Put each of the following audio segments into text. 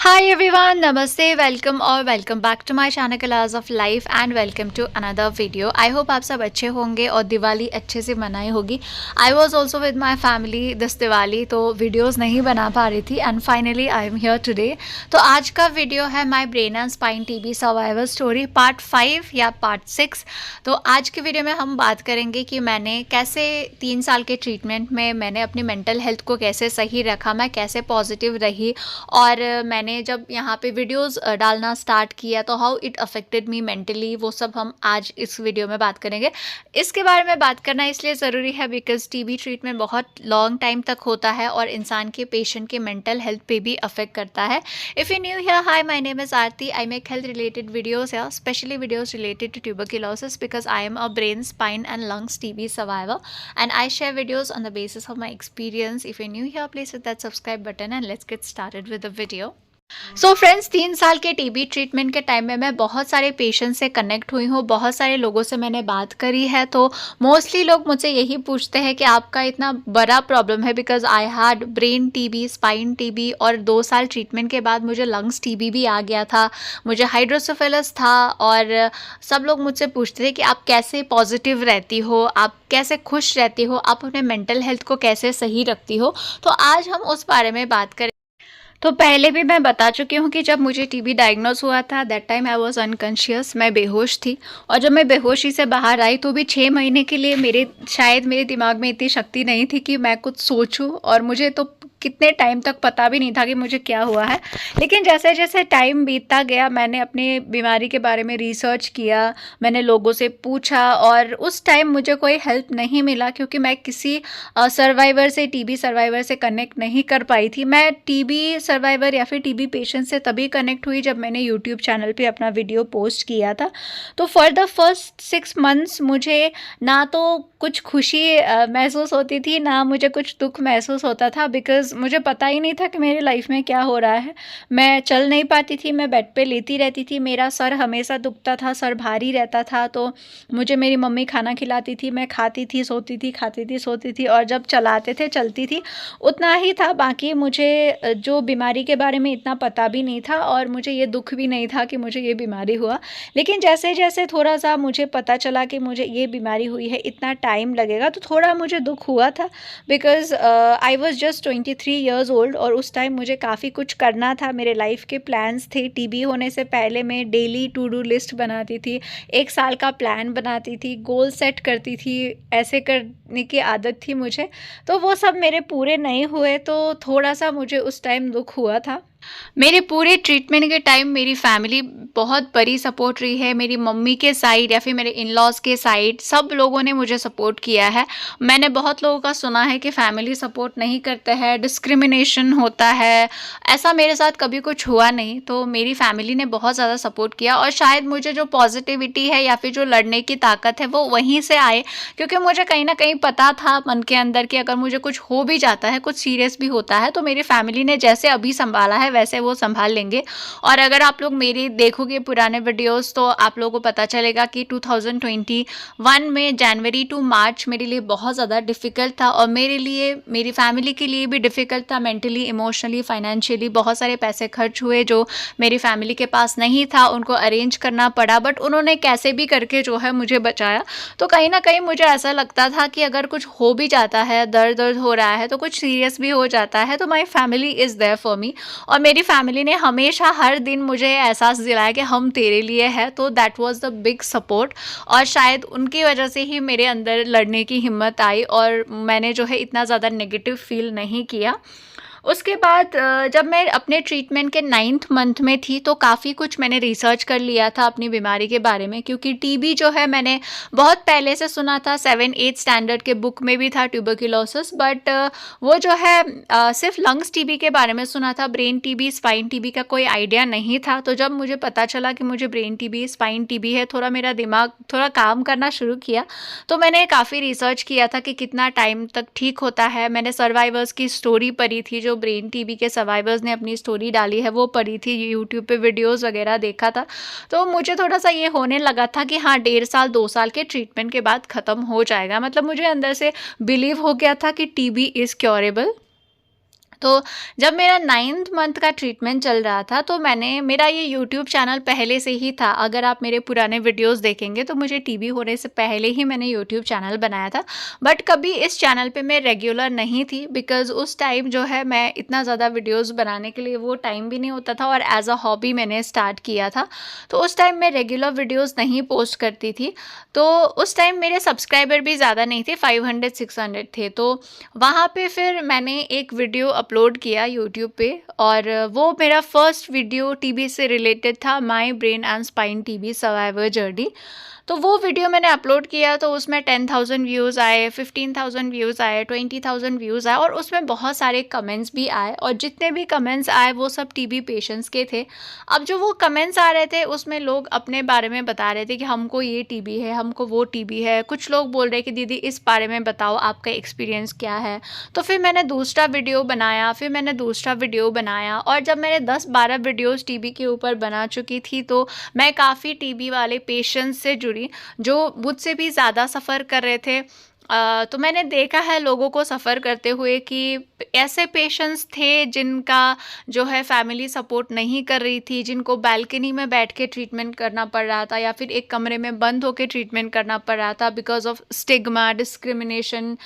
Hi everyone, namaste, welcome और welcome back to my channel Colors of Life and welcome to another video. I hope आप सब अच्छे होंगे और दिवाली अच्छे से मनाई होगी. I was also with my family this Diwali तो वीडियोस नहीं बना पा रही थी and finally I am here today. तो आज का वीडियो है My Brain and Spine TB Survivor Story part 5 या पार्ट 6. तो आज के वीडियो में हम बात करेंगे कि मैंने कैसे 3 साल के ट्रीटमेंट में मैंने अपनी मेंटल हेल्थ को कैसे सही रखा, मैं कैसे पॉजिटिव रही और मैंने जब यहाँ पे वीडियोस डालना स्टार्ट किया तो how it affected me mentally, वो सब हम आज इस वीडियो में बात करेंगे. इसके बारे में बात करना इसलिए ज़रूरी है बिकॉज टीबी ट्रीटमेंट बहुत लॉन्ग टाइम तक होता है और इंसान के पेशेंट के मेंटल हेल्थ पे भी अफेक्ट करता है. If you new here, hi, my name is Aarti. I make health related videos या specially videos related to tuberculosis because I am a brain, spine and lungs TB survivor and I share videos on the basis of my experience. If you're new here, please hit that subscribe button and let's get started with the video. So friends, 3 साल के TB treatment के time में मैं बहुत सारे patient से connect हुई हूँ, बहुत सारे लोगों से मैंने बात करी है. तो मोस्टली लोग मुझे यही पूछते हैं कि आपका इतना बड़ा प्रॉब्लम है because I had brain TB, spine TB और 2 साल ट्रीटमेंट के बाद मुझे लंग्स टीबी भी आ गया था, मुझे हाइड्रोसेफेलस था. और सब लोग मुझसे पूछते थे कि आप कैसे पॉजिटिव रहती हो, आप कैसे खुश रहती हो, आप अपने मेंटल हेल्थ को कैसे सही रखती हो. तो आज हम उस बारे में बात करें. तो पहले भी मैं बता चुकी हूँ कि जब मुझे टीबी डायग्नोस हुआ था that time I was unconscious, मैं बेहोश थी. और जब मैं बेहोशी से बाहर आई तो भी 6 महीने के लिए शायद मेरे दिमाग में इतनी शक्ति नहीं थी कि मैं कुछ सोचूं. और मुझे तो कितने टाइम तक पता भी नहीं था कि मुझे क्या हुआ है. लेकिन जैसे जैसे टाइम बीतता गया मैंने अपनी बीमारी के बारे में रिसर्च किया, मैंने लोगों से पूछा और उस टाइम मुझे कोई हेल्प नहीं मिला क्योंकि मैं किसी सर्वाइवर से, टीबी सर्वाइवर से कनेक्ट नहीं कर पाई थी. मैं टीबी सर्वाइवर या फिर टीबी पेशेंट से तभी कनेक्ट हुई जब मैंने यूट्यूब चैनल पे अपना वीडियो पोस्ट किया था. तो फॉर द फर्स्ट 6 मंथ्स मुझे ना तो कुछ खुशी महसूस होती थी, ना मुझे कुछ दुख महसूस होता था बिकॉज मुझे पता ही नहीं था कि मेरी लाइफ में क्या हो रहा है. मैं चल नहीं पाती थी, मैं बेड पे लेटी रहती थी, मेरा सर हमेशा दुखता था, सर भारी रहता था. तो मुझे मेरी मम्मी खाना खिलाती थी, मैं खाती थी, सोती थी, खाती थी, सोती थी. और जब चलाते थे, चलती थी, उतना ही था. बाकी मुझे जो बीमारी के बारे में इतना पता भी नहीं था और मुझे ये दुख भी नहीं था कि मुझे ये बीमारी हुआ. लेकिन जैसे जैसे थोड़ा सा मुझे पता चला कि मुझे ये बीमारी हुई है, इतना टाइम लगेगा, तो थोड़ा मुझे दुख हुआ था because I was just 23 years old और उस टाइम मुझे काफ़ी कुछ करना था. मेरे लाइफ के प्लान्स थे. टीबी होने से पहले मैं डेली टू डू लिस्ट बनाती थी, 1 साल का प्लान बनाती थी, गोल सेट करती थी, ऐसे करने की आदत थी मुझे. तो वो सब मेरे पूरे नहीं हुए तो थोड़ा सा मुझे उस टाइम दुख हुआ था. मेरे पूरे ट्रीटमेंट के टाइम मेरी फैमिली बहुत बड़ी सपोर्ट रही है. मेरी मम्मी के साइड या फिर मेरे इन लॉज के साइड सब लोगों ने मुझे सपोर्ट किया है. मैंने बहुत लोगों का सुना है कि फैमिली सपोर्ट नहीं करते हैं, डिस्क्रिमिनेशन होता है. ऐसा मेरे साथ कभी कुछ हुआ नहीं. तो मेरी फैमिली ने बहुत ज़्यादा सपोर्ट किया और शायद मुझे जो पॉजिटिविटी है या फिर जो लड़ने की ताकत है वो वहीं से आए क्योंकि मुझे कहीं ना कहीं पता था मन के अंदर कि अगर मुझे कुछ हो भी जाता है, कुछ सीरियस भी होता है, तो मेरी फैमिली ने जैसे अभी संभाला है वैसे वो संभाल लेंगे. और अगर आप लोग मेरी देखोगे पुराने वीडियोस तो आप लोगों को पता चलेगा कि 2021 में जनवरी टू मार्च मेरे लिए बहुत ज़्यादा डिफ़िकल्ट था और मेरे लिए, मेरी फैमिली के लिए भी डिफ़िकल्ट था. मेंटली, इमोशनली, फाइनेंशियली बहुत सारे पैसे खर्च हुए जो मेरी फैमिली के पास नहीं था, उनको अरेंज करना पड़ा. बट उन्होंने कैसे भी करके जो है मुझे बचाया. तो कहीं ना कहीं मुझे ऐसा लगता था कि अगर कुछ हो भी जाता है, दर्द दर्द हो रहा है, तो कुछ सीरियस भी हो जाता है, तो my family is there for me. और मेरी फैमिली ने हमेशा हर दिन मुझे एहसास दिलाया कि हम तेरे लिए हैं. तो that was the big support और शायद उनकी वजह से ही मेरे अंदर लड़ने की हिम्मत आई और मैंने जो है इतना ज़्यादा नेगेटिव फील नहीं किया. उसके बाद जब मैं अपने ट्रीटमेंट के 9th मंथ में थी तो काफ़ी कुछ मैंने रिसर्च कर लिया था अपनी बीमारी के बारे में क्योंकि टीबी जो है मैंने बहुत पहले से सुना था. 7-8 स्टैंडर्ड के बुक में भी था ट्यूबरक्लोसिस. बट वो जो है सिर्फ लंग्स टीबी के बारे में सुना था, ब्रेन टीबी, स्पाइन टीबी का कोई आइडिया नहीं था. तो जब मुझे पता चला कि मुझे ब्रेन टीबी, स्पाइन टीबी है, थोड़ा मेरा दिमाग थोड़ा काम करना शुरू किया. तो मैंने काफ़ी रिसर्च किया था कि कितना टाइम तक ठीक होता है. मैंने सर्वाइवर्स की स्टोरी पढ़ी थी, जो ब्रेन टीबी के सर्वाइवर्स ने अपनी स्टोरी डाली है वो पढ़ी थी, यूट्यूब पे वीडियोस वगैरह देखा था. तो मुझे थोड़ा सा ये होने लगा था कि हाँ, 1.5 साल 2 साल के ट्रीटमेंट के बाद ख़त्म हो जाएगा. मतलब मुझे अंदर से बिलीव हो गया था कि टीबी इज़ क्योरेबल. तो जब मेरा 9th मंथ का ट्रीटमेंट चल रहा था, तो मेरा ये यूट्यूब चैनल पहले से ही था। अगर आप मेरे पुराने वीडियोस देखेंगे तो मुझे टीबी होने से पहले ही मैंने यूट्यूब चैनल बनाया था। बट कभी इस चैनल पे मैं रेगुलर नहीं थी, बिकॉज़ उस टाइम जो है मैं इतना ज़्यादा वीडियोस बनाने के लिए वो टाइम भी नहीं होता था, और एज़ अ हॉबी मैंने स्टार्ट किया था। तो उस टाइम मैं रेगुलर वीडियोस नहीं पोस्ट करती थी। तो उस टाइम मेरे सब्सक्राइबर भी ज़्यादा नहीं थे, 500-600 थे। तो वहाँ पे फिर मैंने एक वीडियो अपलोड किया यूट्यूब पे, और वो मेरा फर्स्ट वीडियो टीबी से रिलेटेड था, my brain and spine TB survivor journey. तो वो वीडियो मैंने अपलोड किया, तो उसमें 10,000 व्यूज़ आए, 15,000 व्यूज़ आए, 20,000 व्यूज़ आए, और उसमें बहुत सारे कमेंट्स भी आए, और जितने भी कमेंट्स आए वो सब टीबी पेशेंट्स के थे। अब जो वो कमेंट्स आ रहे थे उसमें लोग अपने बारे में बता रहे थे कि हमको ये टीबी है, हमको वो टीबी है। कुछ लोग बोल रहे कि दीदी इस बारे में बताओ, आपका एक्सपीरियंस क्या है। तो फिर मैंने दूसरा वीडियो बनाया, और जब मैंने 10-12 वीडियोस टीबी के ऊपर बना चुकी थी, तो मैं काफ़ी टीबी वाले पेशेंट्स से जुड़ी जो मुझसे भी ज़्यादा सफ़र कर रहे थे। तो मैंने देखा है लोगों को सफ़र करते हुए कि ऐसे पेशेंट्स थे जिनका जो है फैमिली सपोर्ट नहीं कर रही थी, जिनको बालकनी में बैठ के ट्रीटमेंट करना पड़ रहा था, या फिर एक कमरे में बंद होकर ट्रीटमेंट करना पड़ रहा था बिकॉज ऑफ स्टिग्मा, डिस्क्रिमिनेशन।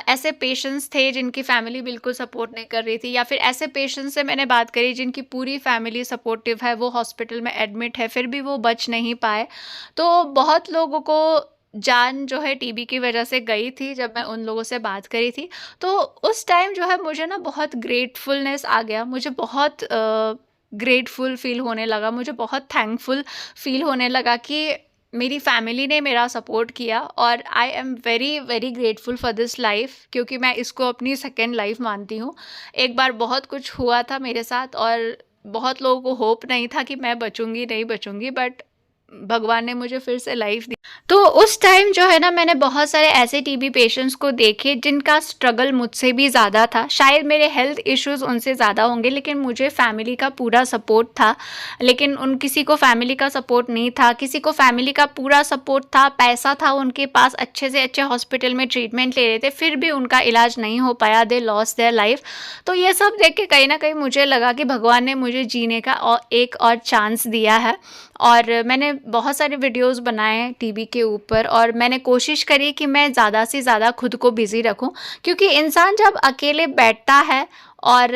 ऐसे पेशेंट्स थे जिनकी फैमिली बिल्कुल सपोर्ट नहीं कर रही थी, या फिर ऐसे पेशेंट्स से मैंने बात करी जिनकी पूरी फैमिली सपोर्टिव है, वो हॉस्पिटल में एडमिट है, फिर भी वो बच नहीं पाए। तो बहुत लोगों को जान जो है टीबी की वजह से गई थी, जब मैं उन लोगों से बात करी थी। तो उस टाइम जो है मुझे ना बहुत ग्रेटफुलनेस आ गया, मुझे बहुत ग्रेटफुल फ़ील होने लगा, मुझे बहुत थैंकफुल फ़ील होने लगा कि मेरी फैमिली ने मेरा सपोर्ट किया, और I am very very grateful for this life, क्योंकि मैं इसको अपनी सेकेंड लाइफ़ मानती हूँ। एक बार बहुत कुछ हुआ था मेरे साथ, और बहुत लोगों को होप नहीं था कि मैं बचूँगी, नहीं बचूँगी, बट भगवान ने मुझे फिर से लाइफ दी। तो उस टाइम जो है ना, मैंने बहुत सारे ऐसे टीबी पेशेंट्स को देखे जिनका स्ट्रगल मुझसे भी ज़्यादा था। शायद मेरे हेल्थ इश्यूज़ उनसे ज़्यादा होंगे, लेकिन मुझे फैमिली का पूरा सपोर्ट था। लेकिन किसी को फैमिली का सपोर्ट नहीं था, किसी को फैमिली का पूरा सपोर्ट था, पैसा था उनके पास, अच्छे से अच्छे हॉस्पिटल में ट्रीटमेंट ले रहे थे, फिर भी उनका इलाज नहीं हो पाया, दे लॉस देयर लाइफ। तो ये सब देख के कहीं ना कहीं मुझे लगा कि भगवान ने मुझे जीने का एक और चांस दिया है। और मैंने बहुत सारे वीडियोस बनाए टीबी के ऊपर, और मैंने कोशिश करी कि मैं ज़्यादा से ज़्यादा खुद को बिज़ी रखूं, क्योंकि इंसान जब अकेले बैठता है और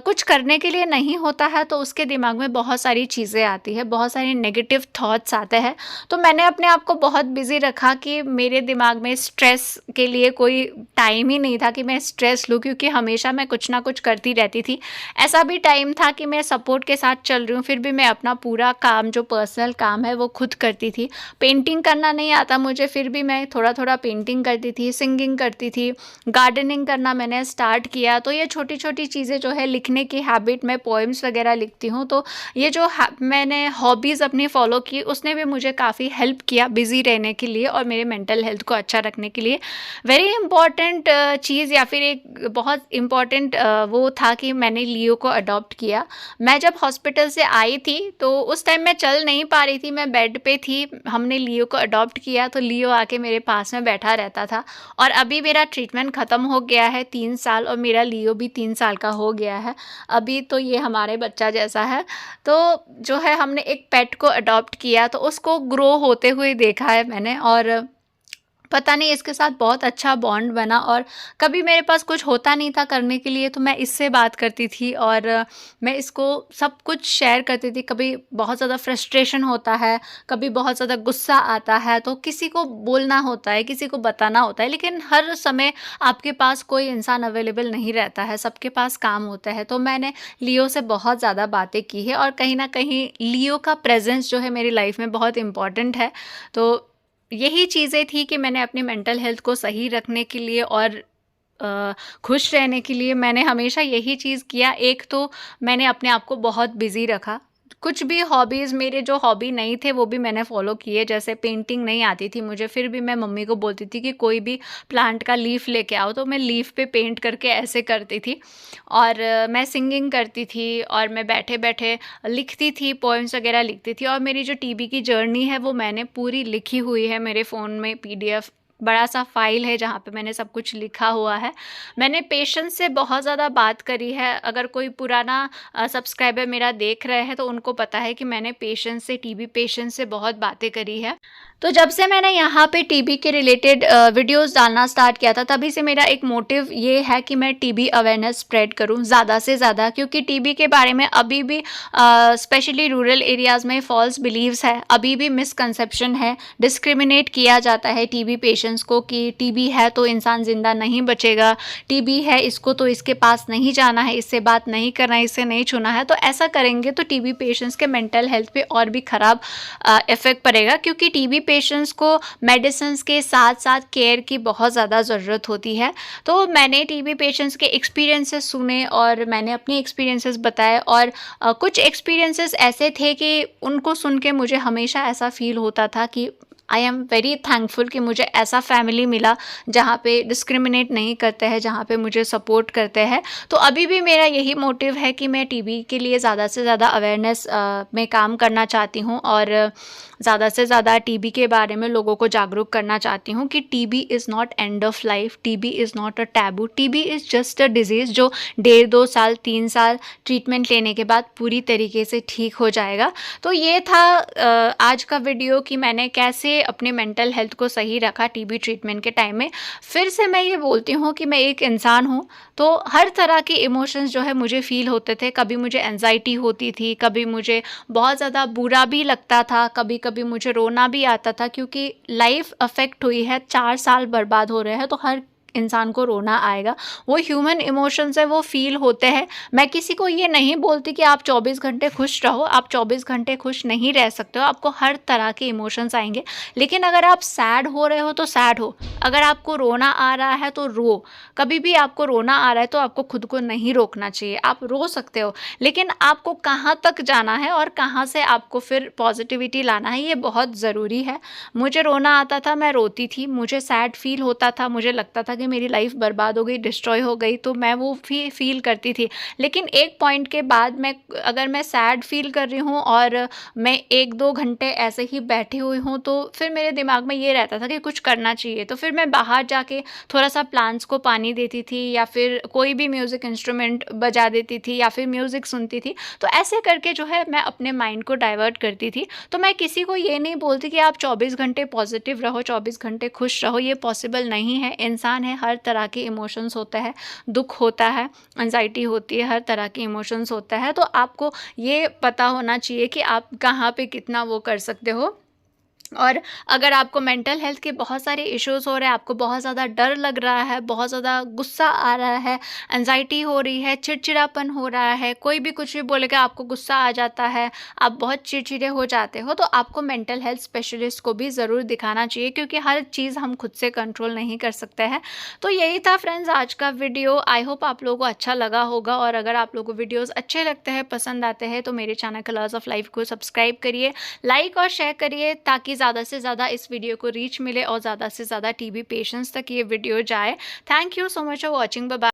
कुछ करने के लिए नहीं होता है, तो उसके दिमाग में बहुत सारी चीज़ें आती है, बहुत सारे नेगेटिव थॉट्स आते हैं। तो मैंने अपने आप को बहुत बिज़ी रखा कि मेरे दिमाग में स्ट्रेस के लिए कोई टाइम ही नहीं था कि मैं स्ट्रेस लूँ, क्योंकि हमेशा मैं कुछ ना कुछ करती रहती थी। ऐसा भी टाइम था कि मैं सपोर्ट के साथ चल रही हूँ, फिर भी मैं अपना पूरा काम, जो पर्सनल काम है, वो खुद करती थी। पेंटिंग करना नहीं आता मुझे, फिर भी मैं थोड़ा थोड़ा पेंटिंग करती थी, सिंगिंग करती थी, गार्डनिंग करना मैंने स्टार्ट किया। तो ये छोटी छोटी चीज़ें जो है, लिखने की हैबिट, मैं पोएम्स वगैरह लिखती हूँ। तो ये जो मैंने हॉबीज़ अपनी फॉलो की, उसने भी मुझे काफ़ी हेल्प किया बिज़ी रहने के लिए और मेरे मेंटल हेल्थ को अच्छा रखने के लिए। वेरी इंपॉर्टेंट चीज़, या फिर एक बहुत इम्पॉर्टेंट वो था कि मैंने लियो को अडॉप्ट किया। मैं जब हॉस्पिटल से आई थी, तो उस टाइम मैं चल नहीं पा रही थी, मैं बेड पे थी। हमने लियो को अडॉप्ट किया, तो लियो आके मेरे पास में बैठा रहता था। और अभी मेरा ट्रीटमेंट ख़त्म हो गया है, 3 साल, और मेरा लियो भी 3 साल का हो गया है। अभी तो ये हमारे बच्चा जैसा है। तो जो है, हमने एक पेट को अडॉप्ट किया, तो उसको ग्रो होते हुए देखा है मैंने, और पता नहीं इसके साथ बहुत अच्छा बॉन्ड बना। और कभी मेरे पास कुछ होता नहीं था करने के लिए, तो मैं इससे बात करती थी, और मैं इसको सब कुछ शेयर करती थी। कभी बहुत ज़्यादा फ्रस्ट्रेशन होता है, कभी बहुत ज़्यादा गुस्सा आता है, तो किसी को बोलना होता है, किसी को बताना होता है, लेकिन हर समय आपके पास कोई इंसान अवेलेबल नहीं रहता है, सबके पास काम होता है। तो मैंने लियो से बहुत ज़्यादा बातें की है, और कहीं ना कहीं लियो का प्रेजेंस जो है मेरी लाइफ में बहुत इम्पॉर्टेंट है। तो यही चीज़ें थी कि मैंने अपनी मेंटल हेल्थ को सही रखने के लिए और खुश रहने के लिए मैंने हमेशा यही चीज़ किया। एक तो मैंने अपने आप को बहुत बिज़ी रखा। कुछ भी हॉबीज़, मेरे जो हॉबी नहीं थे वो भी मैंने फ़ॉलो किए। जैसे पेंटिंग नहीं आती थी मुझे, फिर भी मैं मम्मी को बोलती थी कि कोई भी प्लांट का लीफ लेके आओ, तो मैं लीफ पे पेंट करके ऐसे करती थी। और मैं सिंगिंग करती थी, और मैं बैठे-बैठे लिखती थी, पोएम्स वगैरह लिखती थी। और मेरी जो टीबी की जर्नी है वो मैंने पूरी लिखी हुई है मेरे फ़ोन में, पीडीएफ बड़ा सा फाइल है जहाँ पे मैंने सब कुछ लिखा हुआ है। मैंने पेशेंस से बहुत ज़्यादा बात करी है। अगर कोई पुराना सब्सक्राइबर मेरा देख रहे हैं तो उनको पता है कि मैंने पेशेंस से, टीबी पेशेंस से बहुत बातें करी है। तो जब से मैंने यहाँ पे टीबी के रिलेटेड वीडियोस डालना स्टार्ट किया था, तभी से मेरा एक मोटिव ये है कि मैं टीबी अवेयरनेस स्प्रेड करूँ ज़्यादा से ज़्यादा, क्योंकि टीबी के बारे में अभी भी स्पेशली रूरल एरियाज़ में फ़ॉल्स बिलीव्स है, अभी भी मिसकंसेप्शन है, डिस्क्रिमिनेट किया जाता है टीबी पेशेंट्स को कि टीबी है तो इंसान ज़िंदा नहीं बचेगा, टीबी है इसको तो इसके पास नहीं जाना है, इससे बात नहीं करना है, इससे नहीं छूना है। तो ऐसा करेंगे तो टीबी पेशेंट्स के मेंटल हेल्थ पे और भी ख़राब इफ़ेक्ट पड़ेगा, क्योंकि टीबी पेशेंट्स को मेडिसिन्स के साथ साथ केयर की बहुत ज़्यादा ज़रूरत होती है। तो मैंने टीबी पेशेंट्स के एक्सपीरियंसेस सुने और मैंने अपने एक्सपीरियंसेस बताए, और कुछ एक्सपीरियंसेस ऐसे थे कि उनको सुन के मुझे हमेशा ऐसा फ़ील होता था कि आई एम वेरी थैंकफुल कि मुझे ऐसा फैमिली मिला जहाँ पे डिस्क्रिमिनेट नहीं करते हैं, जहाँ पे मुझे सपोर्ट करते हैं। तो अभी भी मेरा यही मोटिव है कि मैं टीबी के लिए ज़्यादा से ज़्यादा अवेयरनेस में काम करना चाहती हूँ, और ज़्यादा से ज़्यादा टीबी के बारे में लोगों को जागरूक करना चाहती हूँ कि TB is not end of life, TB is not a taboo, TB is just a disease जो 1.5-2 साल 3 साल ट्रीटमेंट लेने के बाद पूरी तरीके से ठीक हो जाएगा। तो ये था आज का वीडियो कि मैंने कैसे अपने मेंटल हेल्थ को सही रखा टीबी ट्रीटमेंट के टाइम में। फिर से मैं ये बोलती हूँ कि मैं एक इंसान हूँ, तो हर तरह के इमोशंस जो है मुझे फ़ील होते थे। कभी मुझे एंजाइटी होती थी, कभी मुझे बहुत ज़्यादा बुरा भी लगता था, कभी कभी मुझे रोना भी आता था, क्योंकि लाइफ अफेक्ट हुई है, 4 साल बर्बाद हो रहे हैं, तो हर इंसान को रोना आएगा। वो ह्यूमन इमोशंस है, वो फील होते हैं। मैं किसी को ये नहीं बोलती कि आप 24 घंटे खुश रहो, आप 24 घंटे खुश नहीं रह सकते हो, आपको हर तरह के इमोशंस आएंगे। लेकिन अगर आप सैड हो रहे हो तो सैड हो, अगर आपको रोना आ रहा है तो रो। कभी भी आपको रोना आ रहा है तो आपको खुद को नहीं रोकना चाहिए, आप रो सकते हो, लेकिन आपको कहाँ तक जाना है और कहाँ से आपको फिर पॉजिटिविटी लाना है, ये बहुत ज़रूरी है। मुझे रोना आता था, मैं रोती थी, मुझे सैड फील होता था, मुझे लगता था कि मेरी लाइफ बर्बाद हो गई, डिस्ट्रॉय हो गई, तो मैं वो फील करती थी। लेकिन एक पॉइंट के बाद अगर मैं सैड फील कर रही हूँ और मैं 1-2 घंटे ऐसे ही बैठी हुई हूँ, तो फिर मेरे दिमाग में ये रहता था कि कुछ करना चाहिए। तो फिर मैं बाहर जाके थोड़ा सा प्लांट्स को पानी देती थी, या फिर कोई भी म्यूज़िक इंस्ट्रूमेंट बजा देती थी, या फिर म्यूज़िक सुनती थी। तो ऐसे करके जो है मैं अपने माइंड को डाइवर्ट करती थी। तो मैं किसी को ये नहीं बोलती कि आप 24 घंटे पॉजिटिव रहो, 24 घंटे खुश रहो, ये पॉसिबल नहीं है। इंसान है, हर तरह के इमोशंस होता है, दुख होता है, एंजाइटी होती है, हर तरह के इमोशंस होता है। तो आपको ये पता होना चाहिए कि आप कहाँ पे कितना वो कर सकते हो। और अगर आपको मेंटल हेल्थ के बहुत सारे इश्यूज़ हो रहे हैं, आपको बहुत ज़्यादा डर लग रहा है, बहुत ज़्यादा गुस्सा आ रहा है, एंजाइटी हो रही है, चिड़चिड़ापन हो रहा है, कोई भी कुछ भी बोलेगा आपको गुस्सा आ जाता है, आप बहुत चिड़चिड़े हो जाते हो, तो आपको मेंटल हेल्थ स्पेशलिस्ट को भी ज़रूर दिखाना चाहिए, क्योंकि हर चीज़ हम खुद से कंट्रोल नहीं कर सकते हैं। तो यही था फ्रेंड्स आज का वीडियो। आई होप आप लोगों को अच्छा लगा होगा, और अगर आप लोगों को वीडियोज़ अच्छे लगते हैं, पसंद आते हैं, तो मेरे चैनल कलर्स ऑफ लाइफ को सब्सक्राइब करिए, लाइक और शेयर करिए, ताकि ज़्यादा से ज़्यादा इस वीडियो को रीच मिले और ज़्यादा से ज़्यादा टीबी पेशेंट्स तक ये वीडियो जाए। Thank you so much for watching. Bye bye.